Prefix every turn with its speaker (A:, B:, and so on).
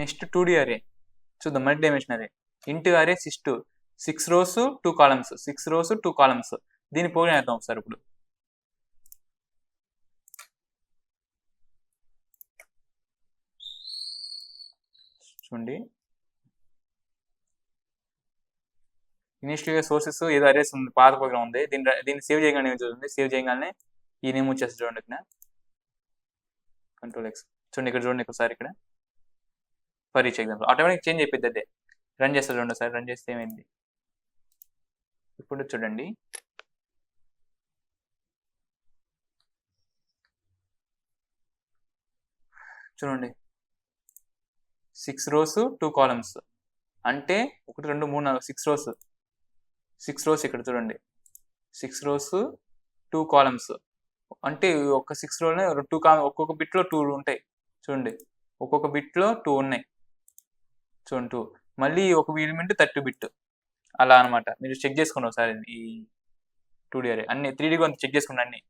A: Next 2D అరే చూద్దాం. Multi dimension అరే ఇంటూ అరే 6 rows 2 columns 6 rows 2 columns. దీని ప్రోగ్రామ్ చేద్దాం ఒకసారి ఇప్పుడు. చూడండి ఇనిషియల్గా సోర్సెస్ ఏదో అరేస్ ఉంది, పాత ప్రోగ్రామ్ ఉంది. దీన్ని సేవ్ చేయగానే చూడండి, సేవ్ చేయగానే ఈ నేమ్ వచ్చేస్తుంది. చూడండి ఇక్కడ Ctrl+X చూడండి, ఇక్కడ చూడండి ఒకసారి ఇక్కడ for each example automatic change అయిపోద్ది. అదే రన్ చేస్తా చూడండి ఒకసారి. రన్ చేస్తే ఏమైంది ఇప్పుడు చూడండి. చూడండి 6 rows 2 columns అంటే 1 2 3 4 6 rows ఇక్కడ చూడండి. 6 rows 2 columns అంటే ఒక 6 rowలో 2 ఒక్కొక్క బిట్లో 2 ఉంటాయి. చూడండి ఒక్కొక్క బిట్లో 2 ఉన్నాయి. చూడండి 2 మళ్ళీ ఒక ఎలిమెంట్ 30 బిట్ అలా అనమాట. మీరు చెక్ చేసుకోండి ఒకసారి ఈ 2D అరే అన్ని 3D చెక్ చేసుకోండి అన్ని.